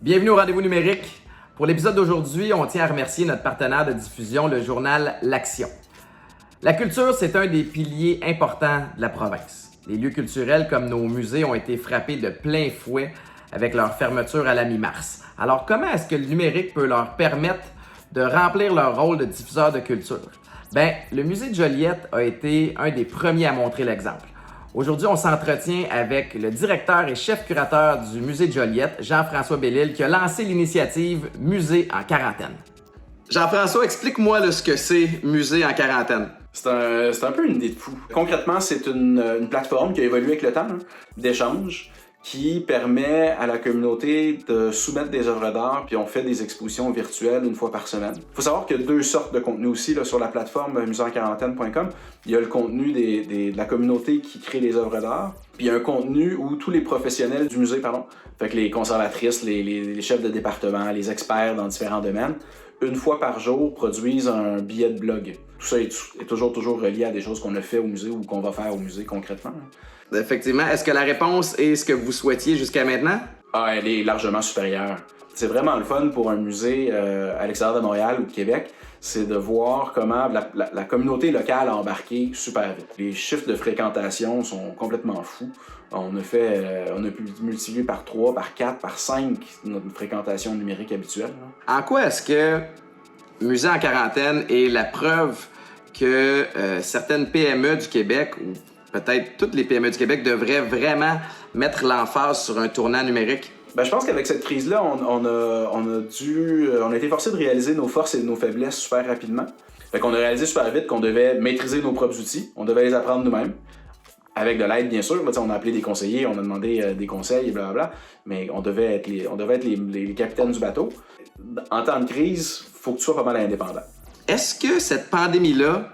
Bienvenue au Rendez-vous numérique. Pour l'épisode d'aujourd'hui, on tient à remercier notre partenaire de diffusion, le journal L'Action. La culture, c'est un des piliers importants de la province. Les lieux culturels comme nos musées ont été frappés de plein fouet avec leur fermeture à la mi-mars. Alors comment est-ce que le numérique peut leur permettre de remplir leur rôle de diffuseur de culture? Le musée de Joliette a été un des premiers à montrer l'exemple. Aujourd'hui, on s'entretient avec le directeur et chef curateur du musée de Joliette, Jean-François Bellil, qui a lancé l'initiative Musée en quarantaine. Jean-François, explique-moi ce que c'est Musée en quarantaine. C'est un peu une idée de fou. Concrètement, c'est une plateforme qui a évolué avec le temps, d'échange, qui permet à la communauté de soumettre des œuvres d'art, puis on fait des expositions virtuelles une fois par semaine. Il faut savoir qu'il y a deux sortes de contenus aussi là, sur la plateforme museenquarantaine.com. Il y a le contenu de la communauté qui crée les œuvres d'art, puis il y a un contenu où tous les professionnels du musée, fait que les conservatrices, les chefs de département, les experts dans différents domaines, une fois par jour, produisent un billet de blog. Tout ça est toujours relié à des choses qu'on a fait au musée ou qu'on va faire au musée concrètement. Effectivement. Est-ce que la réponse est ce que vous souhaitiez jusqu'à maintenant? Ah, elle est largement supérieure. C'est vraiment le fun pour un musée à l'extérieur de Montréal ou de Québec, c'est de voir comment la communauté locale a embarqué super vite. Les chiffres de fréquentation sont complètement fous. On a pu multiplier par 3, par 4, par 5 notre fréquentation numérique habituelle. En quoi est-ce que Musée en quarantaine est la preuve que certaines PME du Québec, ou peut-être toutes les PME du Québec, devraient vraiment mettre l'emphase sur un tournant numérique? Je pense qu'avec cette crise-là, on a été forcé de réaliser nos forces et nos faiblesses super rapidement. Fait qu'on a réalisé super vite qu'on devait maîtriser nos propres outils, on devait les apprendre nous-mêmes. Avec de l'aide, bien sûr. On a appelé des conseillers, on a demandé des conseils et blablabla. Mais on devait être les capitaines du bateau. En temps de crise, il faut que tu sois pas mal indépendant. Est-ce que cette pandémie-là,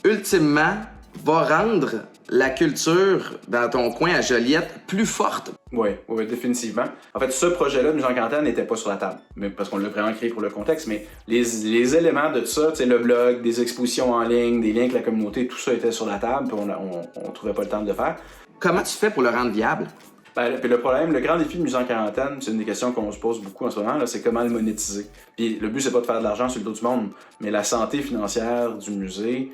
ultimement, va rendre la culture dans ton coin à Joliette plus forte? Oui, définitivement. En fait, ce projet-là de Musée en quarantaine n'était pas sur la table, mais parce qu'on l'a vraiment créé pour le contexte, mais les éléments de ça, le blog, des expositions en ligne, des liens avec la communauté, tout ça était sur la table, puis on trouvait pas le temps de le faire. Comment tu fais pour le rendre viable? Puis le problème, le grand défi de Musée en quarantaine, c'est une des questions qu'on se pose beaucoup en ce moment, là, c'est comment le monétiser. Puis le but, c'est pas de faire de l'argent sur le dos du monde, mais la santé financière du musée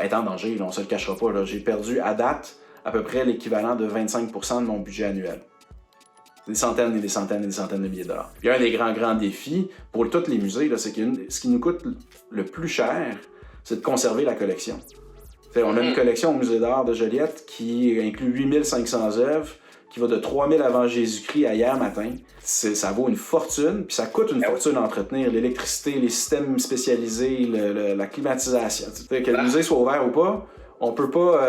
est en danger, là, on se le cachera pas. Là. J'ai perdu à date à peu près l'équivalent de 25% de mon budget annuel. Des centaines et des centaines et des centaines de milliers de dollars. Puis un des grands défis pour tous les musées, là, c'est que ce qui nous coûte le plus cher, c'est de conserver la collection. On a une collection au Musée d'art de Joliette qui inclut 8500 œuvres, qui va de 3000 avant Jésus-Christ à hier matin. Ça vaut une fortune, puis ça coûte une fortune à entretenir. L'électricité, les systèmes spécialisés, la climatisation. Que le musée soit ouvert ou pas, on peut pas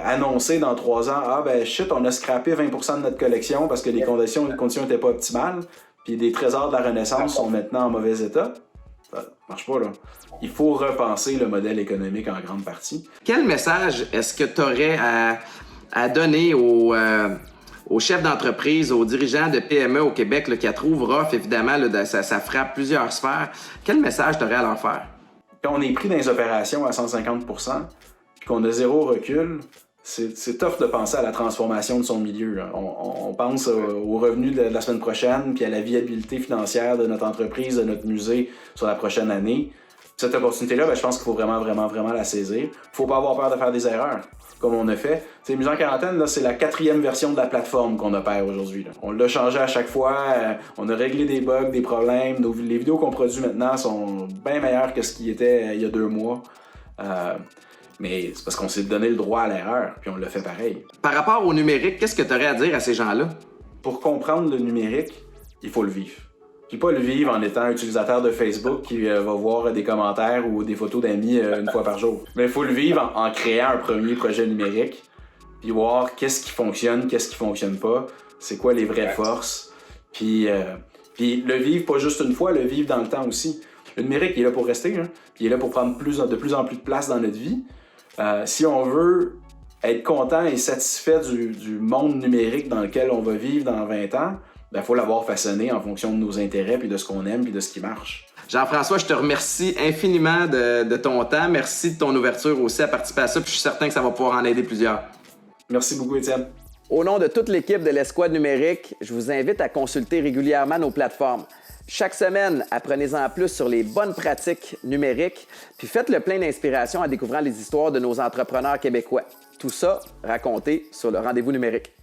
annoncer dans 3 ans « Ah on a scrappé 20% de notre collection parce que les conditions n'étaient pas optimales, puis des trésors de la Renaissance sont maintenant en mauvais état. » Ça marche pas, là. Il faut repenser le modèle économique en grande partie. Quel message est-ce que tu aurais à donner aux chefs d'entreprise, aux dirigeants de PME au Québec là, qui la trouvent rough, évidemment, là, ça frappe plusieurs sphères. Quel message tu aurais à leur faire? Quand on est pris dans les opérations à 150%, puis qu'on a zéro recul, c'est tough de penser à la transformation de son milieu. Là. On pense aux revenus de la semaine prochaine, puis à la viabilité financière de notre entreprise, de notre musée sur la prochaine année. Cette opportunité-là, je pense qu'il faut vraiment la saisir. Faut pas avoir peur de faire des erreurs, comme on a fait. Musée en quarantaine, là, c'est la 4e version de la plateforme qu'on opère aujourd'hui. Là. On l'a changé à chaque fois, on a réglé des bugs, des problèmes. Les vidéos qu'on produit maintenant sont bien meilleures que ce qui était il y a 2 mois. Mais c'est parce qu'on s'est donné le droit à l'erreur, puis on l'a fait pareil. Par rapport au numérique, qu'est-ce que tu aurais à dire à ces gens-là? Pour comprendre le numérique, il faut le vivre. Puis pas le vivre en étant utilisateur de Facebook qui va voir des commentaires ou des photos d'amis une fois par jour. Mais il faut le vivre en créant un premier projet numérique, puis voir qu'est-ce qui fonctionne pas, c'est quoi les vraies forces, puis le vivre pas juste une fois, le vivre dans le temps aussi. Le numérique, il est là pour rester, hein, puis il est là pour prendre de plus en plus de place dans notre vie. Si on veut être content et satisfait du monde numérique dans lequel on va vivre dans 20 ans, faut l'avoir façonné en fonction de nos intérêts, puis de ce qu'on aime, puis de ce qui marche. Jean-François, je te remercie infiniment de ton temps. Merci de ton ouverture aussi à participer à ça, puis je suis certain que ça va pouvoir en aider plusieurs. Merci beaucoup, Étienne. Au nom de toute l'équipe de l'Escouade numérique, je vous invite à consulter régulièrement nos plateformes. Chaque semaine, apprenez-en plus sur les bonnes pratiques numériques, puis faites le plein d'inspiration en découvrant les histoires de nos entrepreneurs québécois. Tout ça raconté sur le rendez-vous numérique.